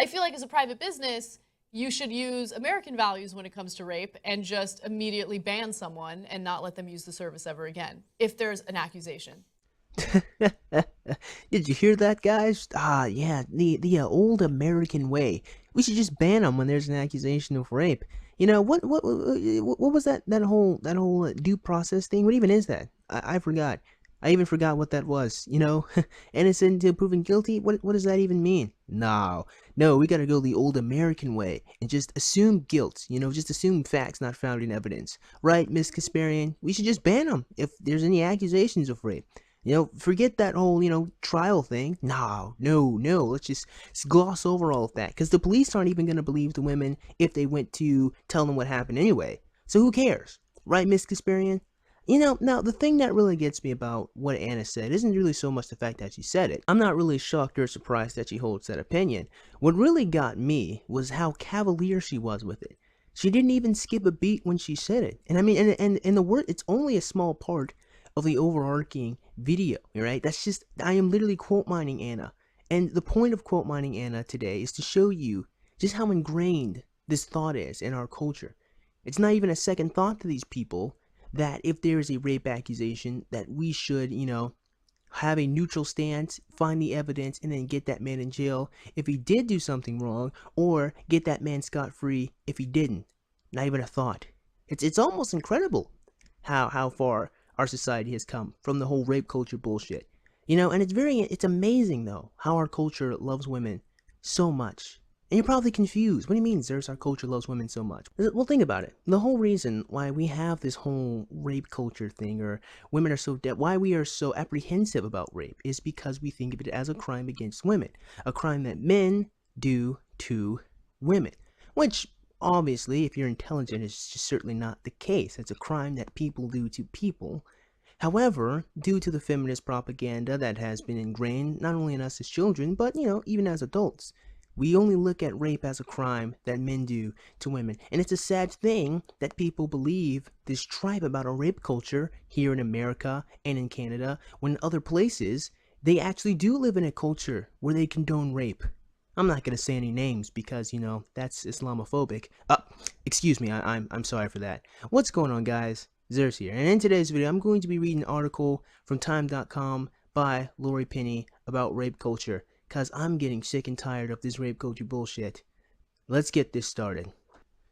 I feel like as a private business, you should use American values when it comes to rape and just immediately ban someone and not let them use the service ever again if there's an accusation. Did you hear that, guys? Ah, yeah, the old American way. We should just ban them when there's an accusation of rape. You know what was that whole due process thing? What even is that? I forgot. I even forgot what that was. Innocent until proven guilty. What does that even mean? No, no, we gotta go the old American way and just assume guilt. Just assume facts not found in evidence. Right, Miss Kasparian? We should just ban them if there's any accusations of rape. Forget that whole, trial thing. No, no, no. Let's just gloss over all of that. Because the police aren't even going to believe the women if they went to tell them what happened anyway. So who cares? Right, Miss Kasparian? Now, the thing that really gets me about what Anna said isn't really so much the fact that she said it. I'm not really shocked or surprised that she holds that opinion. What really got me was how cavalier she was with it. She didn't even skip a beat when she said it. And I mean, and the word, it's only a small part of the overarching video, right? I am literally quote mining Anna. And the point of quote mining Anna today is to show you just how ingrained this thought is in our culture. It's not even a second thought to these people that if there is a rape accusation, that we should, have a neutral stance, find the evidence, and then get that man in jail if he did do something wrong, or get that man scot-free if he didn't. Not even a thought. It's almost incredible how far our society has come from the whole rape culture bullshit. And it's amazing though how our culture loves women so much. And you're probably confused. What do you mean, Zerse, our culture loves women so much? Well, think about it. The whole reason why we have this whole rape culture thing, or women are so why we are so apprehensive about rape, is because we think of it as a crime against women, a crime that men do to women, which obviously, if you're intelligent, is just certainly not the case. It's a crime that people do to people. However, due to the feminist propaganda that has been ingrained not only in us as children, but, even as adults, we only look at rape as a crime that men do to women. And it's a sad thing that people believe this tripe about a rape culture here in America and in Canada, when in other places, they actually do live in a culture where they condone rape. I'm not gonna say any names because that's Islamophobic. Excuse me, I'm sorry for that. What's going on, guys? Zerse here, and in today's video, I'm going to be reading an article from Time.com by Lori Penny about rape culture, cause I'm getting sick and tired of this rape culture bullshit. Let's get this started.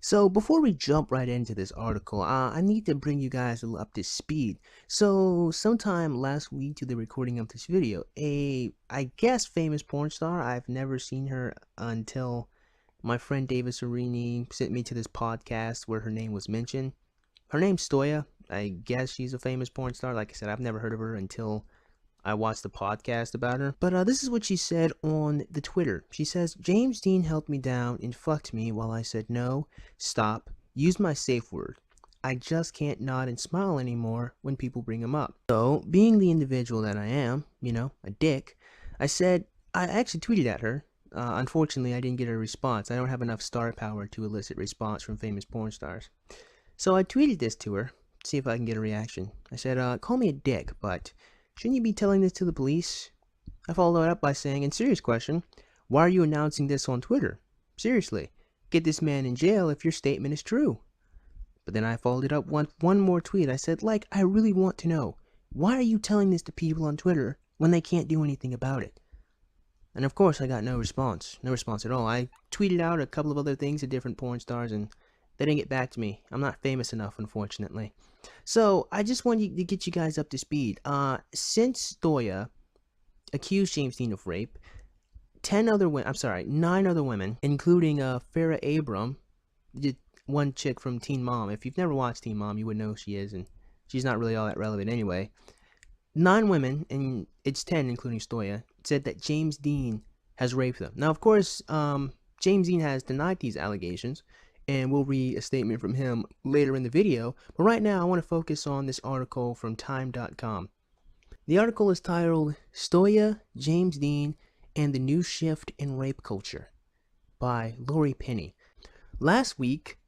So before we jump right into this article, I need to bring you guys up to speed. So sometime last week to the recording of this video, I guess famous porn star, I've never seen her until my friend Davis Arini sent me to this podcast where her name was mentioned. Her name's Stoya. I guess she's a famous porn star. Like I said, I've never heard of her until I watched the podcast about her. But this is what she said on the Twitter. She says, James Deen held me down and fucked me while I said no, stop, use my safe word. I just can't nod and smile anymore when people bring him up. So, being the individual that I am, a dick, I actually tweeted at her. Unfortunately, I didn't get a response. I don't have enough star power to elicit response from famous porn stars. So I tweeted this to her, see if I can get a reaction. I said, call me a dick, but shouldn't you be telling this to the police? I followed it up by saying, in serious question, why are you announcing this on Twitter? Seriously, get this man in jail if your statement is true. But then I followed it up one more tweet. I said, I really want to know, why are you telling this to people on Twitter when they can't do anything about it? And of course, I got no response. No response at all. I tweeted out a couple of other things to different porn stars, and they didn't get back to me. I'm not famous enough, unfortunately. So, I just wanted to get you guys up to speed. Since Stoya accused James Deen of rape, 9 other women, including Farrah Abram, one chick from Teen Mom. If you've never watched Teen Mom, you would know who she is, and she's not really all that relevant anyway. 9 women, and it's 10 including Stoya, said that James Deen has raped them. Now, of course, James Deen has denied these allegations, and we'll read a statement from him later in the video. But right now, I want to focus on this article from Time.com. The article is titled, Stoya, James Deen, and the New Shift in Rape Culture by Lori Penny. Last week,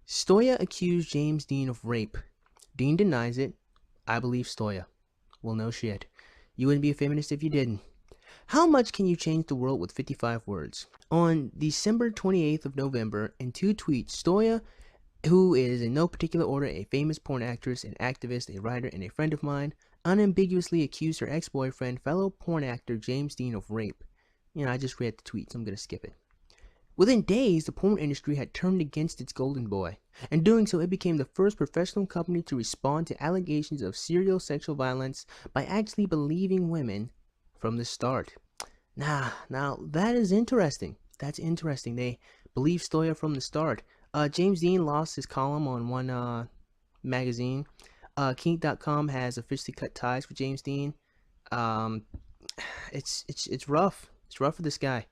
Stoya accused James Deen of rape. Deen denies it. I believe Stoya. Well, no shit. You wouldn't be a feminist if you didn't. How much can you change the world with 55 words? On December 28th of November, in two tweets, Stoya, who is in no particular order a famous porn actress, an activist, a writer, and a friend of mine, unambiguously accused her ex-boyfriend, fellow porn actor James Deen of rape. I just read the tweet, so I'm going to skip it. Within days, the porn industry had turned against its golden boy. In doing so, it became the first professional company to respond to allegations of serial sexual violence by actually believing women from the start. Now that is interesting. That's interesting. They believe Stoya from the start. James Deen lost his column on one magazine. Kink.com has officially cut ties with James Deen. Um, it's rough. It's rough for this guy.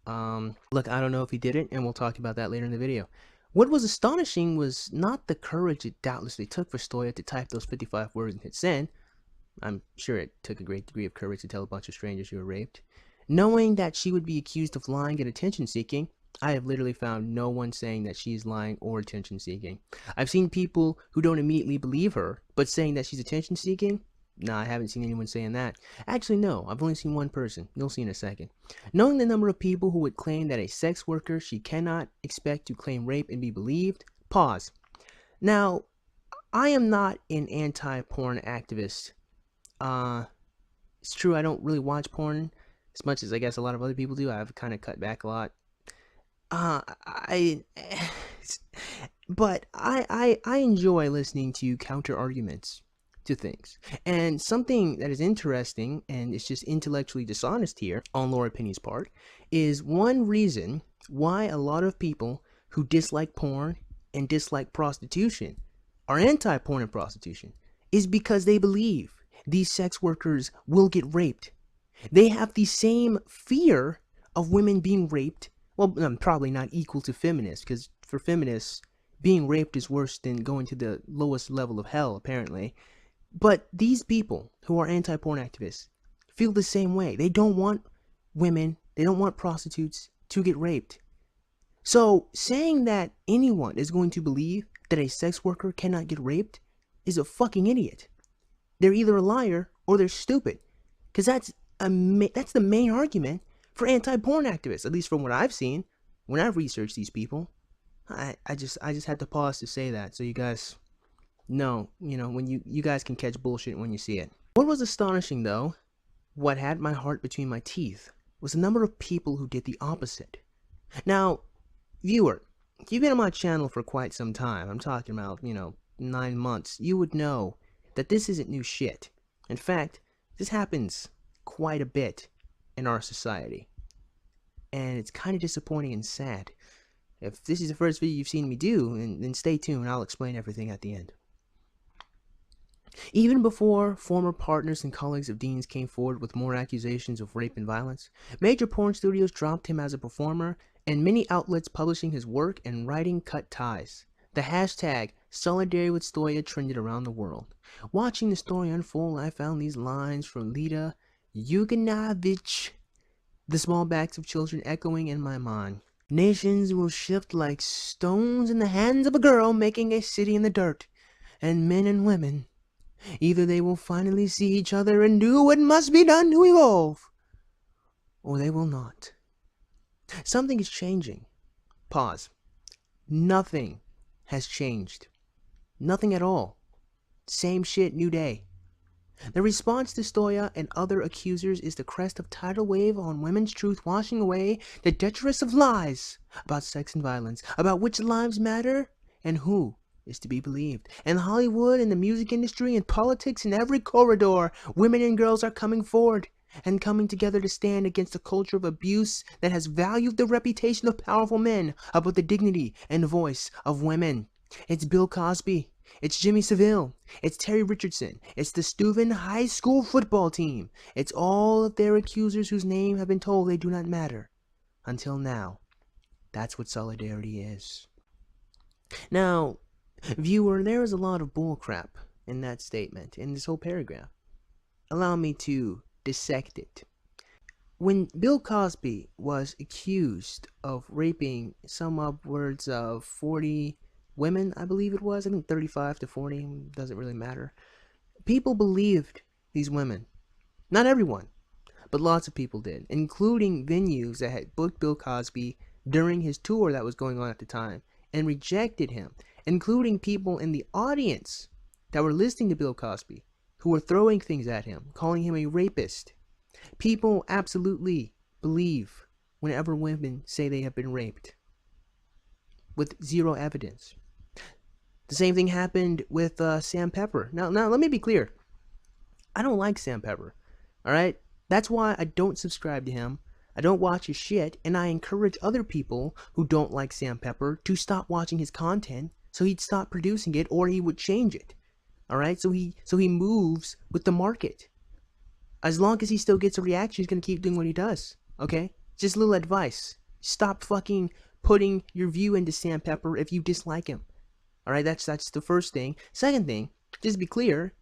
Look, I don't know if he did it, and we'll talk about that later in the video. What was astonishing was not the courage it doubtlessly took for Stoya to type those 55 words and hit send. I'm sure it took a great degree of courage to tell a bunch of strangers you were raped. Knowing that she would be accused of lying and attention seeking, I have literally found no one saying that she's lying or attention seeking. I've seen people who don't immediately believe her, but saying that she's attention seeking. Nah, I haven't seen anyone saying that. Actually, no, I've only seen one person. You'll see in a second. Knowing the number of people who would claim that a sex worker she cannot expect to claim rape and be believed, pause. Now, I am not an anti-porn activist. It's true I don't really watch porn as much as I guess a lot of other people do. I've kind of cut back a lot. But I enjoy listening to counter arguments to things. And something that is interesting, and it's just intellectually dishonest here on Laura Penny's part, is one reason why a lot of people who dislike porn and dislike prostitution are anti-porn and prostitution is because they believe these sex workers will get raped. They have the same fear of women being raped. Well, probably not equal to feminists, because for feminists, being raped is worse than going to the lowest level of hell, apparently. But these people who are anti-porn activists feel the same way. They don't want women, they don't want prostitutes to get raped. So saying that anyone is going to believe that a sex worker cannot get raped is a fucking idiot. They're either a liar or they're stupid. Because that's the main argument for anti-porn activists, at least from what I've seen when I've researched these people. I just had to pause to say that so you guys know, when you guys can catch bullshit when you see it. What was astonishing though, what had my heart between my teeth, was the number of people who did the opposite. Now, viewer, if you've been on my channel for quite some time, I'm talking about, 9 months, you would know that this isn't new shit. In fact, this happens quite a bit in our society. And it's kind of disappointing and sad. If this is the first video you've seen me do, then stay tuned, I'll explain everything at the end. Even before former partners and colleagues of Deen's came forward with more accusations of rape and violence, major porn studios dropped him as a performer, and many outlets publishing his work and writing cut ties. The hashtag Solidarity with Stoya trended around the world. Watching the story unfold, I found these lines from Lita Yuganovich, the small backs of children echoing in my mind. Nations will shift like stones in the hands of a girl making a city in the dirt, and men and women, either they will finally see each other and do what must be done to evolve, or they will not. Something is changing. Pause. Nothing has changed. Nothing at all. Same shit, new day. The response to Stoya and other accusers is the crest of tidal wave on women's truth, washing away the detritus of lies about sex and violence, about which lives matter and who is to be believed. In Hollywood, in the music industry, in politics, in every corridor, women and girls are coming forward and coming together to stand against a culture of abuse that has valued the reputation of powerful men above the dignity and voice of women. It's Bill Cosby. It's Jimmy Savile. It's Terry Richardson. It's the Steuben High School football team. It's all of their accusers whose name have been told they do not matter. Until now. That's what solidarity is. Now, viewer, there is a lot of bullcrap in that statement, in this whole paragraph. Allow me to dissect it. When Bill Cosby was accused of raping some upwards of 40 women, I believe it was, I think 35 to 40, doesn't really matter. People believed these women. Not everyone, but lots of people did, including venues that had booked Bill Cosby during his tour that was going on at the time and rejected him, including people in the audience that were listening to Bill Cosby who were throwing things at him, calling him a rapist. People absolutely believe whenever women say they have been raped with zero evidence. The same thing happened with Sam Pepper. Now, let me be clear. I don't like Sam Pepper. All right? That's why I don't subscribe to him. I don't watch his shit, and I encourage other people who don't like Sam Pepper to stop watching his content so he'd stop producing it or he would change it. All right? So he moves with the market. As long as he still gets a reaction, he's going to keep doing what he does. Okay? Just a little advice. Stop fucking putting your view into Sam Pepper if you dislike him. All right? That's the first thing. Second thing, just to be clear,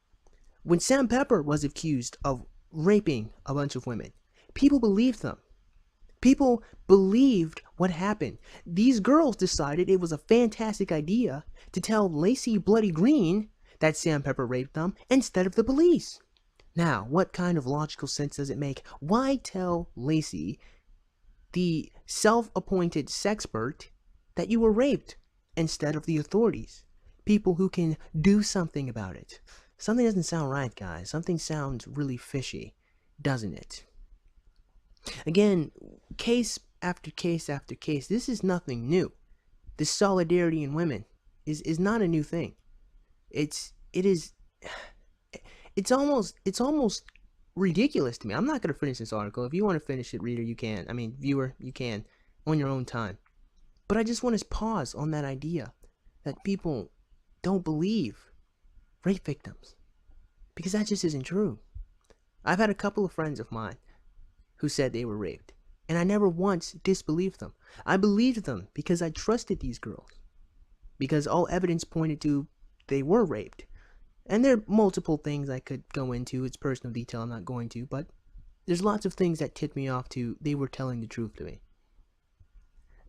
when Sam Pepper was accused of raping a bunch of women, people believed them. People believed what happened. These girls decided it was a fantastic idea to tell Lacey Bloody Green that Sam Pepper raped them instead of the police. Now, what kind of logical sense does it make? Why tell Lacey, the self-appointed sexpert, that you were raped instead of the authorities? People who can do something about it. Something doesn't sound right, guys. Something sounds really fishy, doesn't it? Again, case after case after case, this is nothing new. This solidarity in women is not a new thing. It's almost ridiculous to me. I'm not going to finish this article. If you want to finish it, reader, you can. I mean, viewer, you can on your own time. But I just want to pause on that idea that people don't believe rape victims, because that just isn't true. I've had a couple of friends of mine who said they were raped, and I never once disbelieved them. I believed them because I trusted these girls, because all evidence pointed to they were raped. And there are multiple things I could go into. It's personal detail, I'm not going to, but there's lots of things that tipped me off to they were telling the truth to me.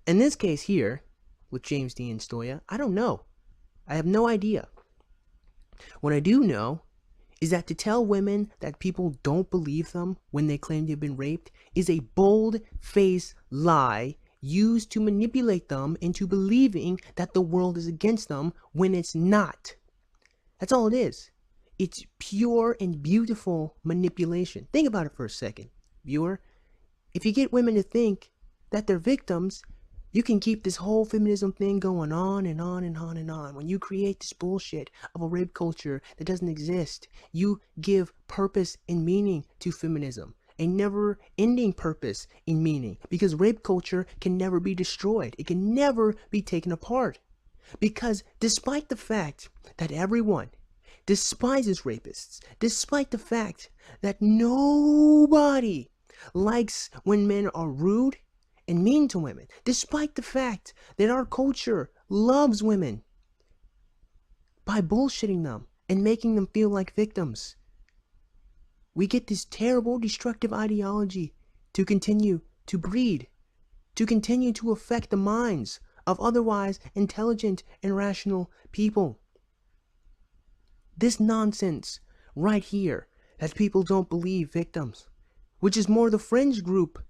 In this case here, with James Deen and Stoya, I don't know. I have no idea. What I do know is that to tell women that people don't believe them when they claim they've been raped is a bold-faced lie used to manipulate them into believing that the world is against them when it's not. That's all it is. It's pure and beautiful manipulation. Think about it for a second, viewer. If you get women to think that they're victims, you can keep this whole feminism thing going on and on and on and on. When you create this bullshit of a rape culture that doesn't exist, you give purpose and meaning to feminism. A never-ending purpose and meaning. Because rape culture can never be destroyed. It can never be taken apart. Because despite the fact that everyone despises rapists, despite the fact that nobody likes when men are rude and mean to women, despite the fact that our culture loves women by bullshitting them and making them feel like victims, we get this terrible destructive ideology to continue to breed, to continue to affect the minds of otherwise intelligent and rational people. This nonsense right here, that people don't believe victims, which is more the fringe group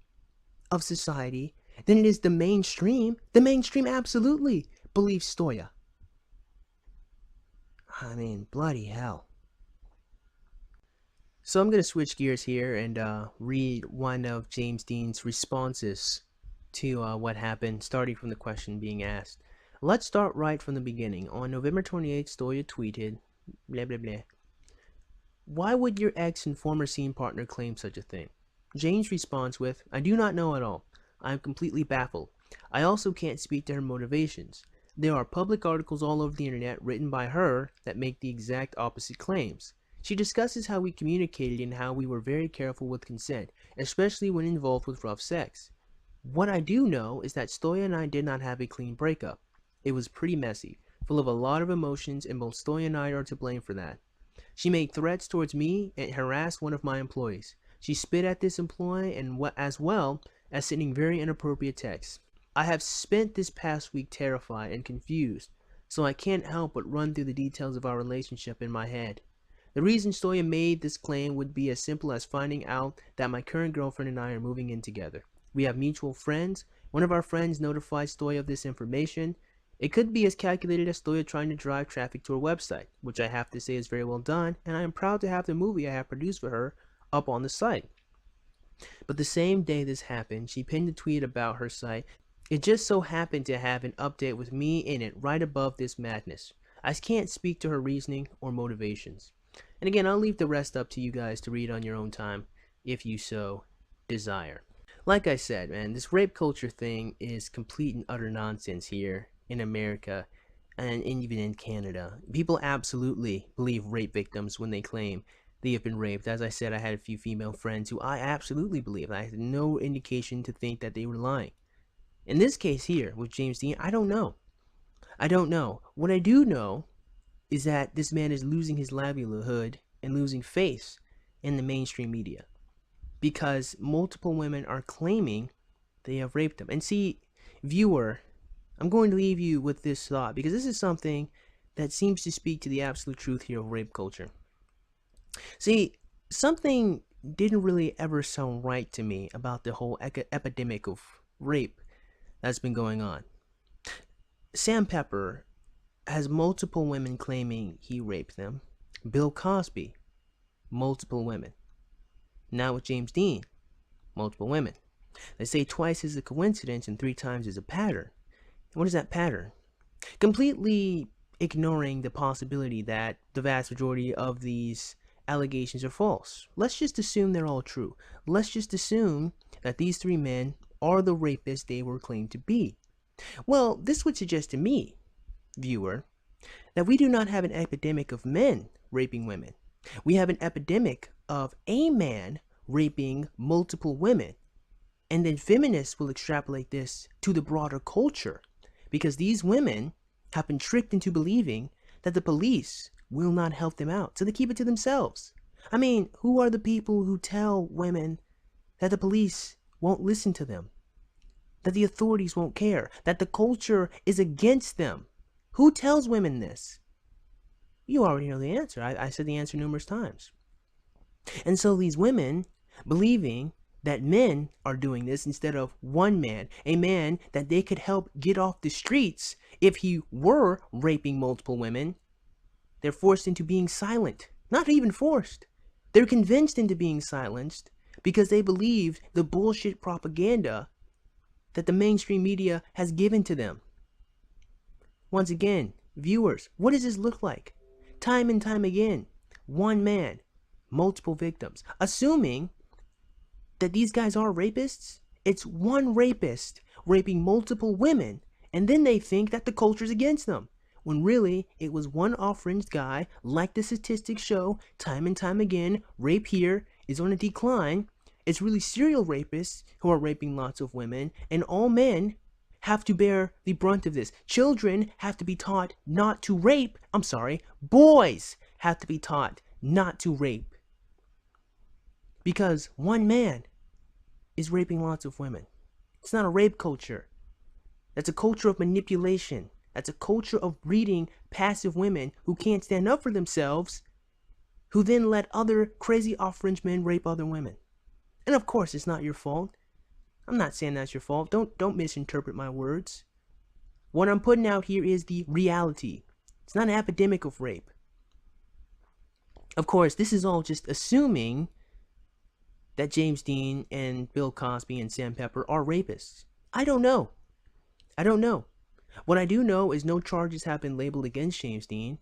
of society than it is the mainstream. The mainstream absolutely believes Stoya. I mean, bloody hell. So I'm going to switch gears here and read one of James Deen's responses to what happened, starting from the question being asked. Let's start right from the beginning. On November 28th, Stoya tweeted, blah blah blah. Why would your ex and former scene partner claim such a thing? James responds with, I do not know at all. I am completely baffled. I also can't speak to her motivations. There are public articles all over the internet written by her that make the exact opposite claims. She discusses how we communicated and how we were very careful with consent, especially when involved with rough sex. What I do know is that Stoya and I did not have a clean breakup. It was pretty messy, full of a lot of emotions, and both Stoya and I are to blame for that. She made threats towards me and harassed one of my employees. She spit at this employee and as well as sending very inappropriate texts. I have spent this past week terrified and confused, so I can't help but run through the details of our relationship in my head. The reason Stoya made this claim would be as simple as finding out that my current girlfriend and I are moving in together. We have mutual friends. One of our friends notified Stoya of this information. It could be as calculated as Stoya trying to drive traffic to her website, which I have to say is very well done, and I am proud to have the movie I have produced for her up on the site. But the same day this happened, she pinned a tweet about her site. It just so happened to have an update with me in it right above this madness. I can't speak to her reasoning or motivations. And again, I'll leave the rest up to you guys to read on your own time, if you so desire. Like I said, man, this rape culture thing is complete and utter nonsense here in America and even in Canada. People absolutely believe rape victims when they claim they have been raped. As I said, I had a few female friends who I absolutely believe. I had no indication to think that they were lying. In this case here, with James Deen, I don't know. I don't know. What I do know is that this man is losing his livelihood and losing face in the mainstream media because multiple women are claiming they have raped him. And see, viewer, I'm going to leave you with this thought because this is something that seems to speak to the absolute truth here of rape culture. See, something didn't really ever sound right to me about the whole epidemic of rape that's been going on. Sam Pepper has multiple women claiming he raped them. Bill Cosby, multiple women. Now with James Deen, multiple women. They say twice is a coincidence and 3 times is a pattern. What is that pattern? Completely ignoring the possibility that the vast majority of these allegations are false. Let's just assume they're all true. Let's just assume that these 3 men are the rapists they were claimed to be. Well, this would suggest to me, viewer, that we do not have an epidemic of men raping women. We have an epidemic of a man raping multiple women. And then feminists will extrapolate this to the broader culture because these women have been tricked into believing that the police will not help them out, so they keep it to themselves. I mean, who are the people who tell women that the police won't listen to them, that the authorities won't care, that the culture is against them? Who tells women this? You already know the answer. I said the answer numerous times. And so these women believing that men are doing this instead of one man, a man that they could help get off the streets if he were raping multiple women, they're forced into being silent. Not even forced. They're convinced into being silenced because they believe the bullshit propaganda that the mainstream media has given to them. Once again, viewers, what does this look like? Time and time again, one man, multiple victims. Assuming that these guys are rapists, it's one rapist raping multiple women, and then they think that the culture's against them, when really it was one off-fringed guy, like the statistics show time and time again. Rape here is on a decline. It's really serial rapists who are raping lots of women, and all men have to bear the brunt of this. Children have to be taught not to rape. I'm sorry, boys have to be taught not to rape because one man is raping lots of women. It's not a rape culture. That's a culture of manipulation. That's a culture of breeding passive women who can't stand up for themselves, who then let other crazy off-fringe men rape other women. And of course, it's not your fault. I'm not saying that's your fault. Don't misinterpret my words. What I'm putting out here is the reality. It's not an epidemic of rape. Of course, this is all just assuming that James Deen and Bill Cosby and Sam Pepper are rapists. I don't know. I don't know. What I do know is no charges have been labeled against James Deen.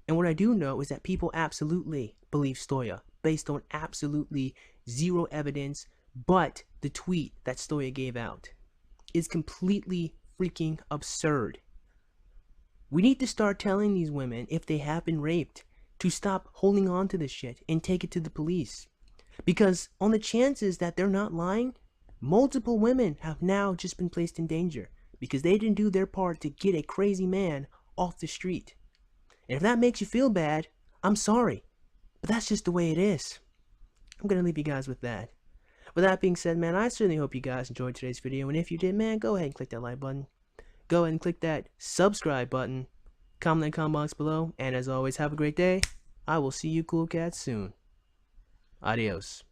And what I do know is that people absolutely believe Stoya based on absolutely zero evidence, but the tweet that Stoya gave out is completely freaking absurd. We need to start telling these women, if they have been raped, to stop holding on to this shit and take it to the police. Because on the chances that they're not lying, multiple women have now just been placed in danger because they didn't do their part to get a crazy man off the street. And if that makes you feel bad, I'm sorry, but that's just the way it is. I'm gonna leave you guys with that. With that being said, man, I certainly hope you guys enjoyed today's video, and if you did, man, go ahead and click that like button. Go ahead and click that subscribe button. Comment in the comment box below, and as always, have a great day. I will see you cool cats soon. Adios.